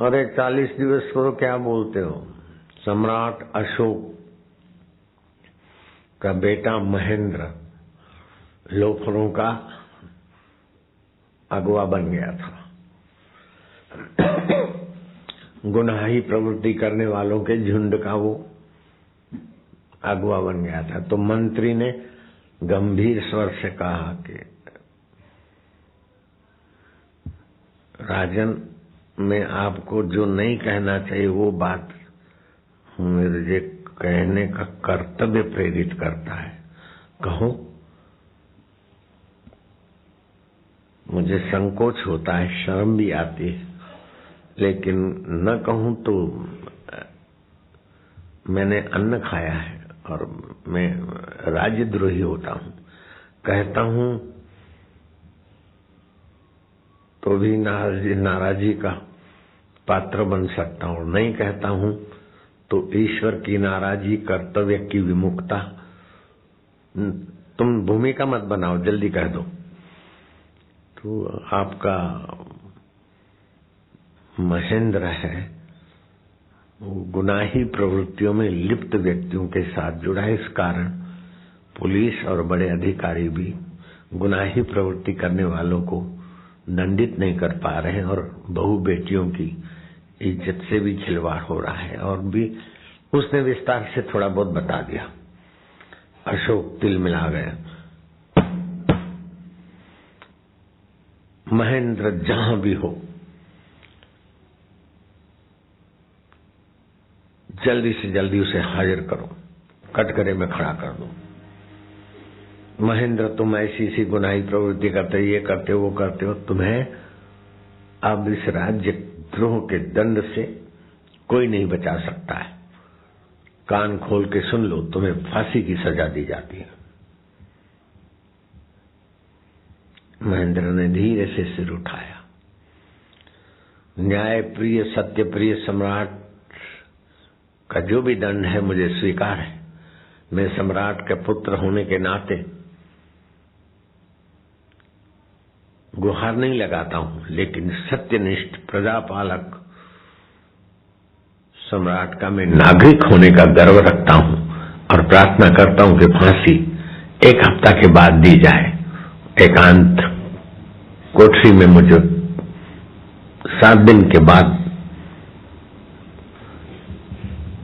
अरे 40 दिवस को क्या बोलते हो। सम्राट अशोक का बेटा महेंद्र लोफरों का अगुवा बन गया था। गुनाही प्रवृत्ति करने वालों के झुंड का वो अगुवा बन गया था। तो मंत्री ने गंभीर स्वर से कहा कि राजन, मैं आपको जो नहीं कहना चाहिए वो बात मुझे कहने का कर्तव्य प्रेरित करता है। कहो। मुझे संकोच होता है, शर्म भी आती है, लेकिन न कहूं तो मैंने अन्न खाया है और मैं राज्यद्रोही होता हूं। कहता हूं तो भी नाराजी का पात्र बन सकता हूं, नहीं कहता हूं तो ईश्वर की नाराजी, कर्तव्य की विमुखता। तुम भूमिका मत बनाओ, जल्दी कह दो। तो आपका महेंद्र है वो गुनाही प्रवृत्तियों में लिप्त व्यक्तियों के साथ जुड़ा है। इस कारण पुलिस और बड़े अधिकारी भी गुनाही प्रवृत्ति करने वालों को दंडित नहीं कर पा रहे हैं और बहू बेटियों की इज्जत से भी खिलवाड़ हो रहा है। और भी उसने विस्तार से थोड़ा बहुत बता दिया। अशोक तिल मिला गया। महेंद्र जहां भी हो जल्दी से जल्दी उसे हाजिर करो, कटघरे में खड़ा कर दो। महेंद्र, तुम ऐसी गुनाही प्रवृत्ति करते, ये करते वो करते हो, तुम्हें अब इस राज्य द्रोह के दंड से कोई नहीं बचा सकता है। कान खोल के सुन लो, तुम्हें फांसी की सजा दी जाती है। महेंद्र ने धीरे से सिर उठाया। न्याय प्रिय, सत्य प्रिय सम्राट का जो भी दंड है मुझे स्वीकार है। मैं सम्राट के पुत्र होने के नाते गुहार नहीं लगाता हूं, लेकिन सत्यनिष्ठ प्रजापालक सम्राट का मैं नागरिक होने का गर्व रखता हूं और प्रार्थना करता हूं कि फांसी 1 हफ्ता के बाद दी जाए। एकांत कोठरी में मुझे 7 दिन के बाद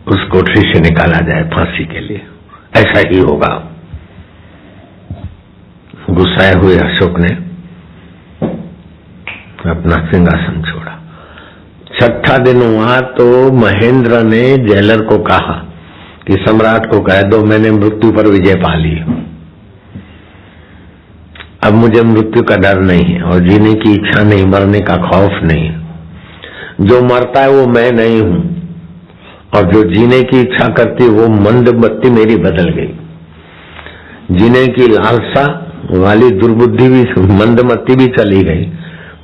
उस कोठरी से निकाला जाए फांसी के लिए। ऐसा ही होगा। गुस्साए हुए अशोक ने अपना सिंहासन छोड़ा। 6ठा दिन हुआ तो महेंद्र ने जेलर को कहा कि सम्राट को कह दो मैंने मृत्यु पर विजय पा ली। अब मुझे मृत्यु का डर नहीं है और जीने की इच्छा नहीं, मरने का खौफ नहीं। जो मरता है वो मैं नहीं हूं और जो जीने की इच्छा करती है वो मंदमती मेरी बदल गई। जीने की लालसा वाली दुर्बुद्धि भी, मंदमती भी चली गई।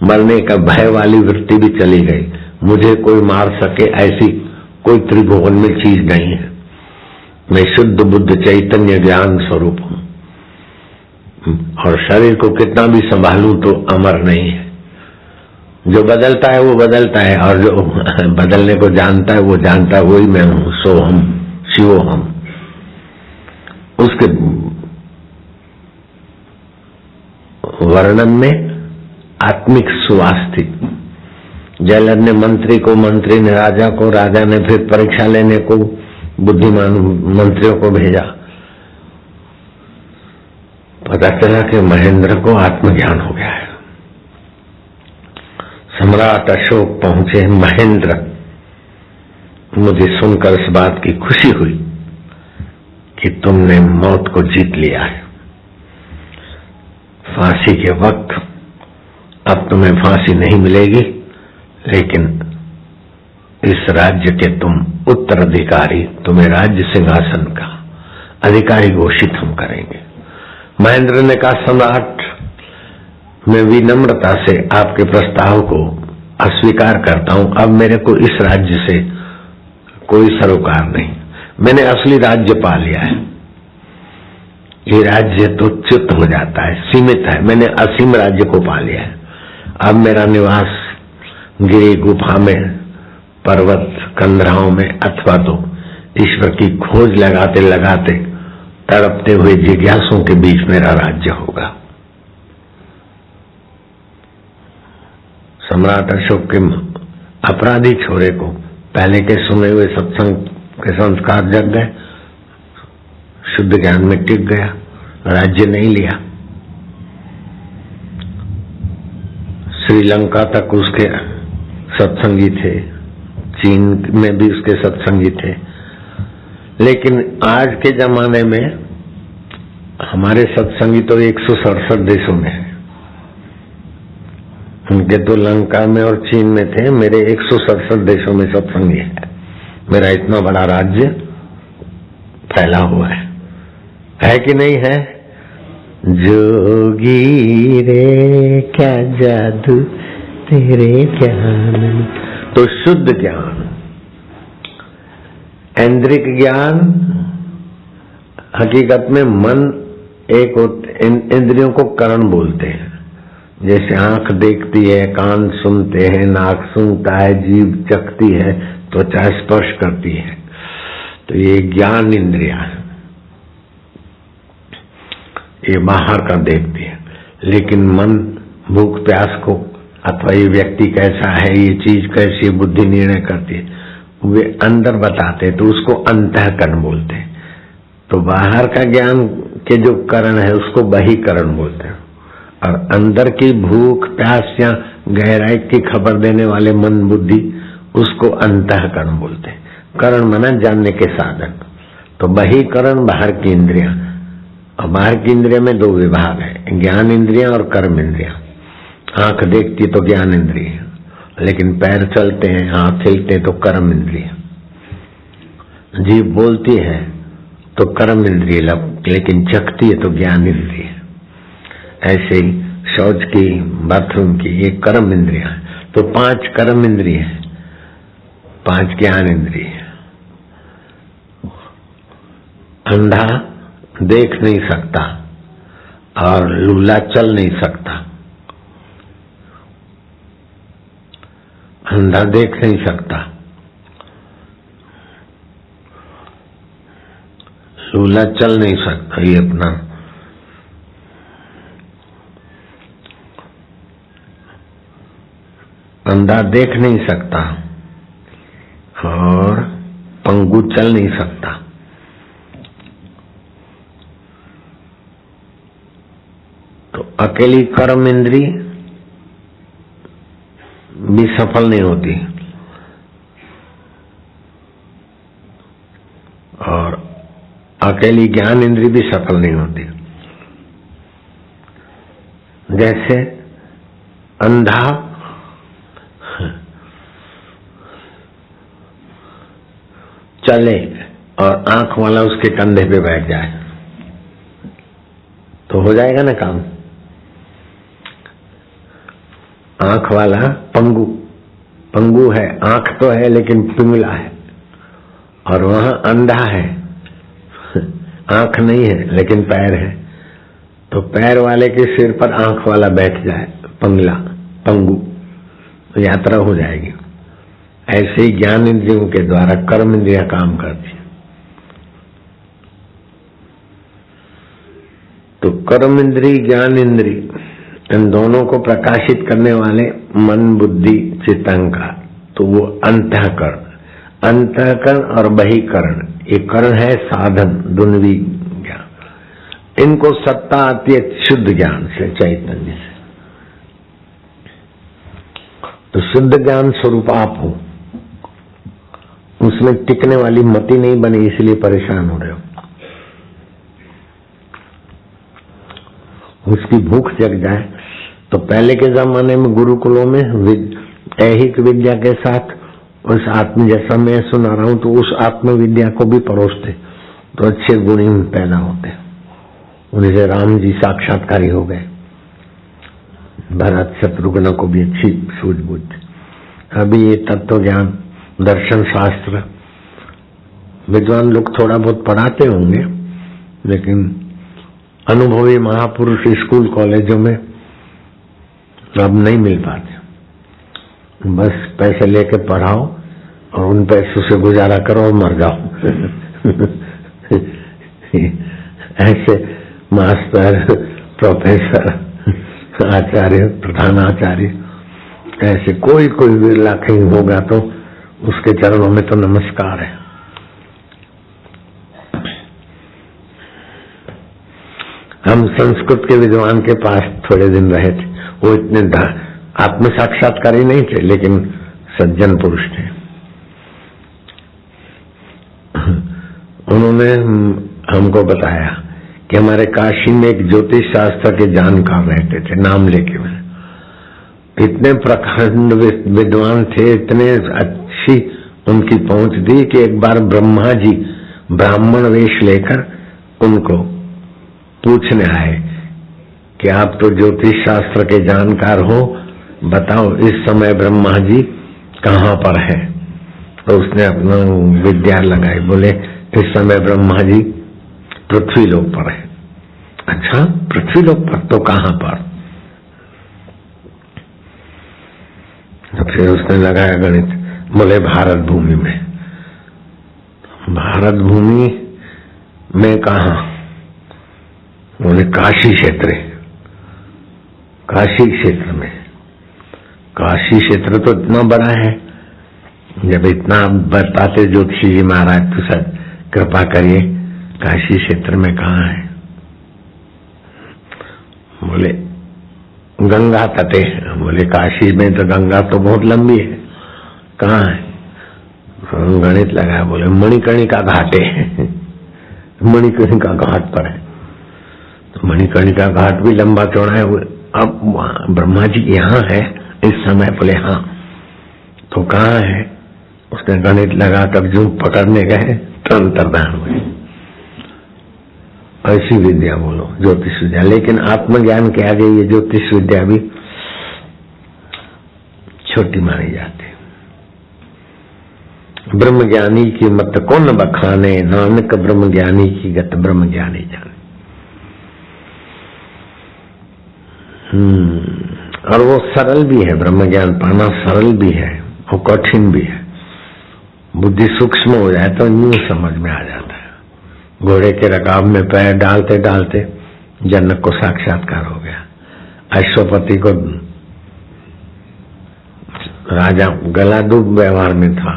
मरने का भय वाली वृत्ति भी चली गई। मुझे कोई मार सके ऐसी कोई त्रिभुवन में चीज नहीं है। मैं शुद्ध बुद्ध चैतन्य ज्ञान स्वरूप हूं और शरीर को कितना भी संभालूं तो अमर नहीं है। जो बदलता है वो बदलता है और जो बदलने को जानता है वो जानता है वही मैं हूं। सो हम शिवो हम। उसके वर्णन में आत्मिक सुवास थी। जेलर ने मंत्री को, मंत्री ने राजा को, राजा ने फिर परीक्षा लेने को बुद्धिमान मंत्रियों को भेजा। पता चला कि महेंद्र को आत्मज्ञान हो गया है। सम्राट अशोक पहुंचे। महेंद्र, मुझे सुनकर इस बात की खुशी हुई कि तुमने मौत को जीत लिया है। फांसी के वक्त अब तुम्हें फांसी नहीं मिलेगी, लेकिन इस राज्य के तुम उत्तराधिकारी, तुम्हें राज्य सिंहासन का अधिकारी घोषित हम करेंगे। महेंद्र ने कहा, सम्राट, मैं विनम्रता से आपके प्रस्ताव को अस्वीकार करता हूं। अब मेरे को इस राज्य से कोई सरोकार नहीं। मैंने असली राज्य पा लिया है। ये राज्य तो च्युत हो जाता है, सीमित है। मैंने असीम राज्य को पा लिया है। अब मेरा निवास गिरी गुफा में पर्वत कंदराओं में, अथवा तो ईश्वर की खोज लगाते लगाते तड़पते हुए जिज्ञासुओं के बीच मेरा राज्य होगा। सम्राट अशोक के अपराधी छोरे को पहले के सुने हुए सत्संग के संस्कार जग गए, शुद्ध ज्ञान में टिक गया, राज्य नहीं लिया। श्रीलंका तक उसके सत्संगी थे, चीन में भी उसके सत्संगी थे, लेकिन आज के जमाने में हमारे सत्संगी तो 167 देशों में है। उनके तो लंका में और चीन में थे, मेरे 167 देशों में सत्संगी है। मेरा इतना बड़ा राज्य फैला हुआ है कि नहीं है? जोगी रे क्या जादू तेरे ज्ञान। तो शुद्ध ज्ञान, ऐन्द्रिक ज्ञान, हकीकत में मन एक इंद्रियों को करण बोलते हैं। जैसे आंख देखती है, कान सुनते हैं, नाक सूंघता है, जीभ चखती है, त्वचा स्पर्श करती है, तो ये ज्ञान इंद्रिया है, ये बाहर का देखती है। लेकिन मन भूख प्यास को, अथवा ये व्यक्ति कैसा है, ये चीज कैसी, बुद्धि निर्णय करती है, वे अंदर बताते, तो उसको अंतःकरण बोलते हैं। तो बाहर का ज्ञान के जो करण है उसको बहिकरण बोलते हैं, और अंदर की भूख प्यास या गहराई की खबर देने वाले मन बुद्धि उसको अंतःकरण बोलते हैं। करण माना जानने के साधन। तो बहिकरण बाहर की इंद्रियां, और बाहर की इंद्रिया में 2 विभाग है, ज्ञान इंद्रिया और कर्म इंद्रिया। आंख देखती तो ज्ञान इंद्रिय, लेकिन पैर चलते हैं, हाथ हिलते तो कर्म इंद्रिय। जीभ बोलती है तो कर्म इंद्रिय, लेकिन चखती है तो ज्ञान इंद्रिय। ऐसे ही शौच की, बाथरूम की, ये कर्म इंद्रिया है। तो 5 कर्म इंद्रिय है, 5 ज्ञान इंद्रिय। अंधा देख नहीं सकता और लूला चल नहीं सकता। अंधा देख नहीं सकता, लूला चल नहीं सकता, ये अपना अंधा देख नहीं सकता और पंगु चल नहीं सकता। तो अकेली कर्म इंद्री भी सफल नहीं होती, और अकेली ज्ञान इंद्री भी सफल नहीं होती। जैसे अंधा चले और आंख वाला उसके कंधे पे बैठ जाए तो हो जाएगा ना काम। आंख वाला पंगु है, आंख तो है लेकिन पिंगला है, और वहां अंधा है, आंख नहीं है लेकिन पैर है, तो पैर वाले के सिर पर आंख वाला बैठ जाए, पंगु, तो यात्रा हो जाएगी। ऐसे ही ज्ञान इंद्रियों के द्वारा कर्म इंद्रियां काम करती है। तो कर्म इंद्री, ज्ञान इंद्री, इन दोनों को प्रकाशित करने वाले मन बुद्धि चित्तांकार, तो वो अंतःकरण और बहिकरण, ये करण है साधन, दुनवी ज्ञान। इनको सत्ता आती है शुद्ध ज्ञान से, चैतन्य से। तो शुद्ध ज्ञान स्वरूप आप हो, उसमें टिकने वाली मति नहीं बनी, इसलिए परेशान हो रहे हो। उसकी भूख जग जाए तो पहले के जमाने में गुरुकुलों में ऐहिक विद्या के साथ उस आत्म, जैसा मैं सुना रहा हूं, तो उस आत्म विद्या को भी परोसते तो अच्छे गुणी पैदा होते। उनसे राम जी साक्षात्कारी हो गए, भरत शत्रुघ्न को भी अच्छी सूझबूझ। अभी ये तत्व ज्ञान, दर्शन शास्त्र विद्वान लोग थोड़ा बहुत पढ़ाते होंगे, लेकिन अनुभवी महापुरुष स्कूल कॉलेजों में अब नहीं मिल पाते। बस पैसे लेके पढ़ाओ, और उन पैसों से गुजारा करो और मर जाओ। ऐसे मास्टर, प्रोफेसर, आचार्य, प्रधानाचार्य, ऐसे कोई विरला कहीं होगा तो उसके चरणों में तो नमस्कार है। हम संस्कृत के विद्वान के पास थोड़े दिन रहे थे। वो इतने आत्म साक्षात्कारी नहीं थे, लेकिन सज्जन पुरुष थे। उन्होंने हमको बताया कि हमारे काशी में एक ज्योतिष शास्त्र के जानकार रहते थे, नाम लेके मैं, इतने प्रखंड विद्वान थे, इतने अच्छी उनकी पहुंच थी कि एक बार ब्रह्मा जी ब्राह्मण वेश लेकर उनको पूछने आए कि आप तो ज्योतिष शास्त्र के जानकार हो, बताओ इस समय ब्रह्मा जी कहाँ पर है। तो उसने अपना विद्या लगाई, बोले इस समय ब्रह्मा जी पृथ्वी लोक पर है। अच्छा, पृथ्वी लोक पर, तो कहाँ पर? तो फिर उसने लगाया गणित, बोले भारत भूमि में। भारत भूमि में कहाँ? बोले काशी क्षेत्र। काशी क्षेत्र में? काशी क्षेत्र तो इतना बड़ा है, जब इतना बताते ज्योतिषी जी महाराज तो सर कृपा करिए, काशी क्षेत्र में कहाँ है? बोले गंगा तटे। बोले काशी में तो गंगा तो बहुत लंबी है, कहाँ है? गणित लगाया, बोले मणिकर्णिका घाटे। मणिकर्णिका घाट पर है। तो मणिकर्णिका घाट भी लंबा चौड़ा है। अब ब्रह्मा जी यहाँ है इस समय? बोले हाँ। तो कहाँ है? उसने गणित लगाकर जो पकड़ने गए तो अंतर्धान हुए। ऐसी विद्या बोलो, ज्योतिष विद्या। लेकिन आत्मज्ञान के आगे ये ज्योतिष विद्या भी छोटी मानी जाती है। ब्रह्मज्ञानी की मत कौन बखाने, नानक ब्रह्मज्ञानी की गत ब्रह्मज्ञानी जाने। और वो सरल भी है, ब्रह्मज्ञान पाना सरल भी है और कठिन भी है। बुद्धि सूक्ष्म हो जाए तो न्यू समझ में आ जाता है। घोड़े के रकाब में पैर डालते डालते जनक को साक्षात्कार हो गया। अश्वपति को राजा गला डूब व्यवहार में था,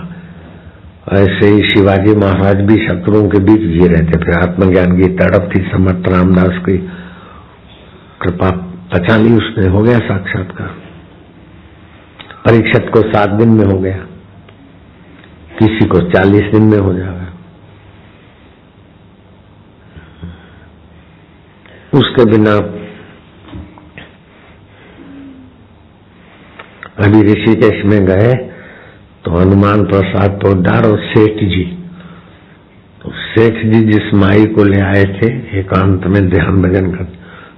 ऐसे ही शिवाजी महाराज भी शत्रुओं के बीच जी रहे थे। फिर आत्मज्ञान की तड़प थी, समर्थ रामदास की कृपा पचा ली उसने, हो गया साक्षात्कार। परीक्षित को 7 दिन में हो गया, किसी को 40 दिन में हो जाएगा। उसके बिना अभी ऋषिकेश में गए तो हनुमान प्रसाद पोद्दार और सेठ जी, तो सेठ जी जिस माई को ले आए थे एकांत में ध्यान भजन कर,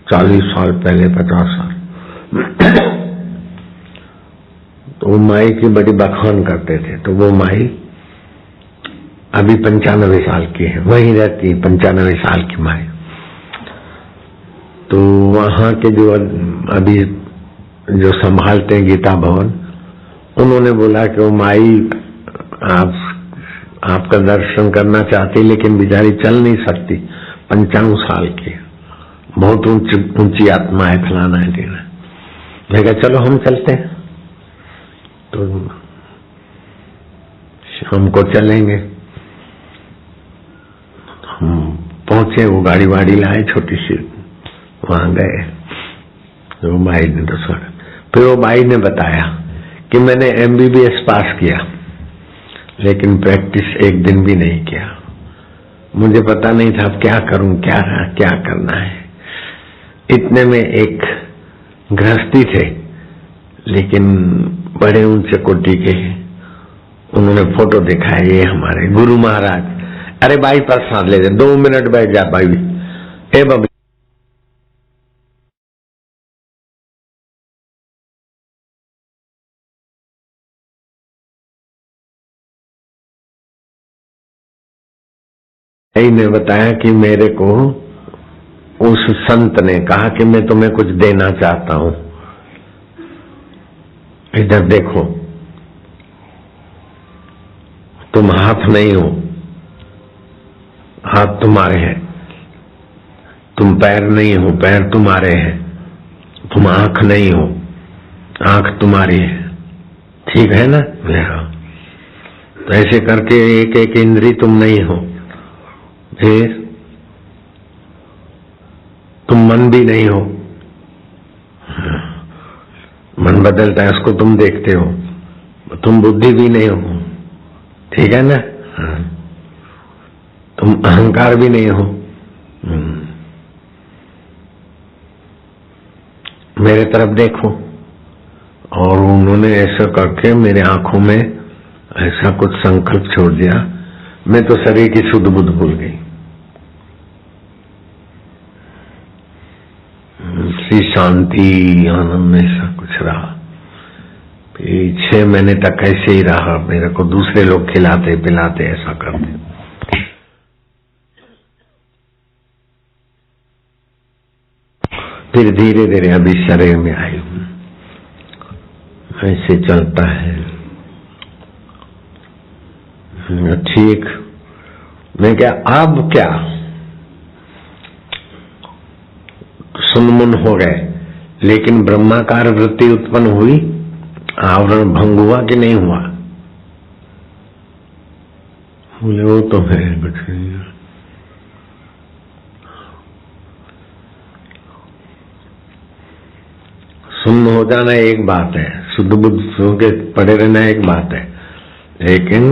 40 साल पहले, 50 साल, तो वो माई की बड़ी बखान करते थे। तो वो माई अभी 95 साल की है, वहीं रहती है 95 साल की माई। तो वहां के जो अभी जो संभालते हैं गीता भवन, उन्होंने बोला कि वो माई आपका दर्शन करना चाहती, लेकिन बेचारी चल नहीं सकती, 95 साल की, बहुत ऊंची आत्मा है, फलाना है देना। मैं कहा चलो हम चलते हैं। तो हमको चलेंगे, हम पहुंचे, वो गाड़ी वाड़ी लाए छोटी सी, वहां गए। तो भाई ने तो सुना, फिर वो भाई ने बताया कि मैंने MBBS पास किया, लेकिन प्रैक्टिस एक दिन भी नहीं किया। मुझे पता नहीं था अब क्या करूं, क्या करना है। इतने में एक गृहस्थी थे, लेकिन बड़े ऊंचे कोटि के, उन्होंने फोटो दिखाया, ये हमारे गुरु महाराज। अरे भाई प्रसाद ले दे, 2 मिनट बैठ जा भाई। ए बाबू, ने बताया कि मेरे को उस संत ने कहा कि मैं तुम्हें कुछ देना चाहता हूं, इधर देखो। तुम हाथ नहीं हो, हाथ तुम्हारे हैं। तुम पैर नहीं हो, पैर तुम्हारे हैं। तुम आंख नहीं हो, आंख तुम्हारी है। ठीक है ना? तो ऐसे करके एक एक इंद्री तुम नहीं हो। फिर तुम मन भी नहीं हो, मन बदलता है, उसको तुम देखते हो। तुम बुद्धि भी नहीं हो, ठीक है ना? तुम अहंकार भी नहीं हो। मेरे तरफ देखो। और उन्होंने ऐसा करके मेरे आंखों में ऐसा कुछ संकल्प छोड़ दिया, मैं तो शरीर की शुद्ध बुद्ध भूल गई। सी शांति आनंद ऐसा कुछ रहा। 6 महीने तक ऐसे ही रहा। मेरे को दूसरे लोग खिलाते पिलाते ऐसा करते। फिर धीरे धीरे अभी शरीर में आई हूं। ऐसे चलता है। ठीक, मैं क्या अब क्या सुनमुन हो गए, लेकिन ब्रह्माकार वृत्ति उत्पन्न हुई, आवरण भंग हुआ कि नहीं हुआ? बोले वो तो है कुछ नहीं। सुन्न हो जाना एक बात है, शुद्ध बुद्ध सुन के पड़े रहना एक बात है, लेकिन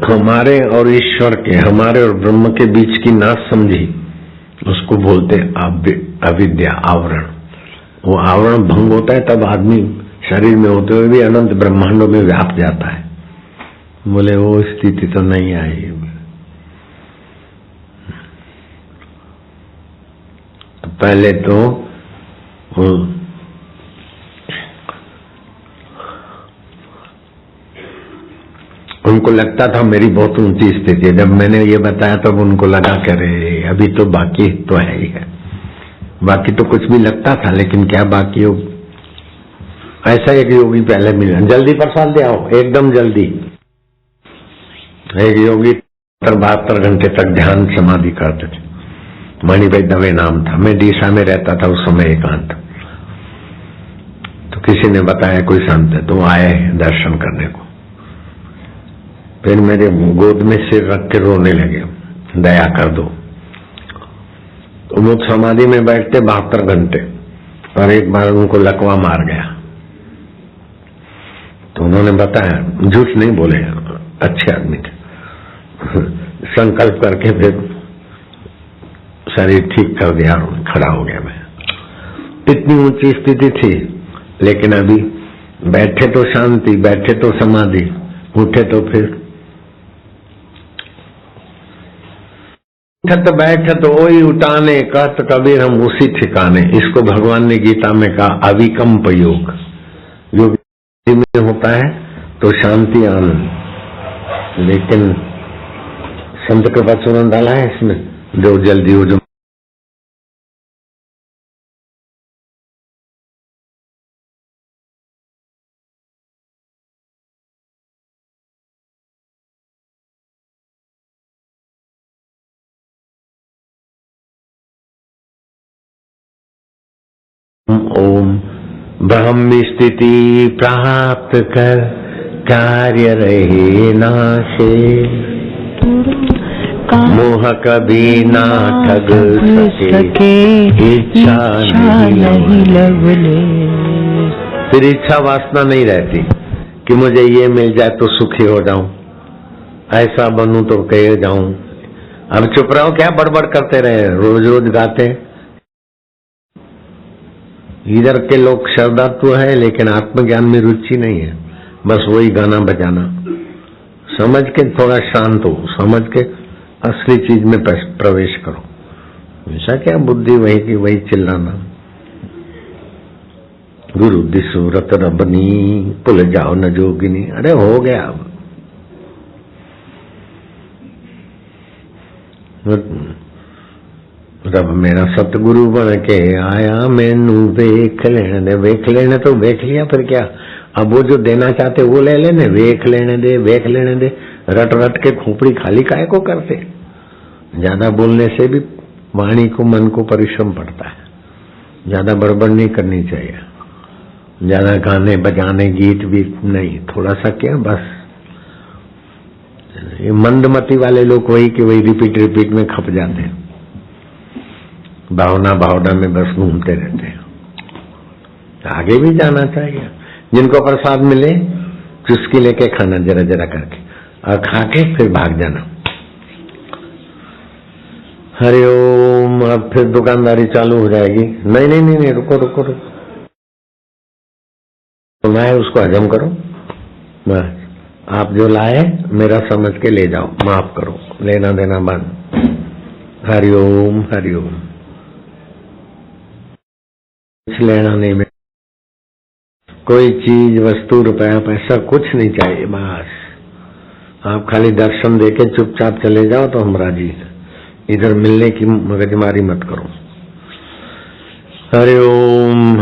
हमारे और ईश्वर के, हमारे और ब्रह्म के बीच की ना समझी, उसको बोलते अविद्या, आवरण। वो आवरण भंग होता है तब आदमी शरीर में होते हुए भी अनंत ब्रह्मांडों में व्याप जाता है। बोले वो स्थिति तो नहीं आई। पहले तो उनको लगता था मेरी बहुत ऊंची स्थिति है। जब मैंने ये बताया तब उनको लगा करे अभी तो बाकी तो है ही है। बाकी तो कुछ भी लगता था, लेकिन क्या बाकी हो। ऐसा एक योगी पहले मिला, जल्दी प्रसाद ले आओ, एकदम जल्दी। एक योगी 72 घंटे तक ध्यान समाधि करते थे। मणिभाई दवे नाम था। मैं डीसा में रहता था उस समय एकांत। तो किसी ने बताया कोई संत है, तो आए दर्शन करने को। फिर मेरे गोद में सिर रख के रोने लगे, दया कर दो। तो वो समाधि में बैठते 72 घंटे, और एक बार उनको लकवा मार गया। तो उन्होंने बताया, झूठ नहीं बोले, अच्छे आदमी थे। संकल्प करके फिर शरीर ठीक कर दिया, खड़ा हो गया। मैं इतनी ऊंची स्थिति थी, लेकिन अभी बैठे तो शांति, बैठे तो समाधि, उठे तो फिर उठत बैठत वही उठाने, कहत कबीर हम उसी ठिकाने। इसको भगवान ने गीता में कहा अविकम्प योग। योग में होता है तो शांति आनंद, लेकिन संत कृपा चूर्ण डाला है इसमें, जो जल्दी हो जो ओम ब्रह्म स्थिति प्राप्त कर कार्य रहे नाशे, मोह कभी ना ठग सके, इच्छा नहीं लवले। फिर इच्छा वासना नहीं रहती कि मुझे ये मिल जाए तो सुखी हो जाऊं, ऐसा बनूं तो कह जाऊं। अब चुप रहो, क्या बड़बड़ करते रहे, रोज रोज गाते। इधर के लोग श्रद्धात्व है, लेकिन आत्मज्ञान में रुचि नहीं है। बस वही गाना बजाना। समझ के थोड़ा शांत हो, समझ के असली चीज में प्रवेश करो। ऐसा क्या बुद्धि वही की वही चिल्लाना। गुरु दिसु रत रबनी, भूल जाओ न जोगिनी। अरे हो गया। रब मेरा सतगुरु बन के आया, मैनू वेख लेने तो वेख लिया, फिर क्या? अब वो जो देना चाहते वो ले लेने, वेख लेने दे, रट रट के खोपड़ी खाली काहे को करते? ज्यादा बोलने से भी वाणी को, मन को परिश्रम पड़ता है। ज्यादा बड़बड़ नहीं करनी चाहिए, ज्यादा गाने बजाने गीत भी नहीं, थोड़ा सा क्या बस। ये मंदमती वाले लोग वही के वही रिपीट में खप जाते हैं, भावना में बस घूमते रहते हैं। आगे भी जाना चाहिए। जिनको प्रसाद मिले चुस्की लेके खाना, जरा जरा करके, और खा के फिर भाग जाना। हरिओम। अब फिर दुकानदारी चालू हो जाएगी। नहीं, रुको। तो मैं उसको हजम करो, बस। आप जो लाए मेरा समझ के ले जाओ, माफ करो, लेना देना बंद। हरिओम। कुछ लेना नहीं, में कोई चीज, वस्तु, रुपया, पैसा कुछ नहीं चाहिए। बस आप खाली दर्शन देके चुपचाप चले जाओ तो हम राजी हैं। इधर मिलने की मगजमारी मत करो। हरिओम।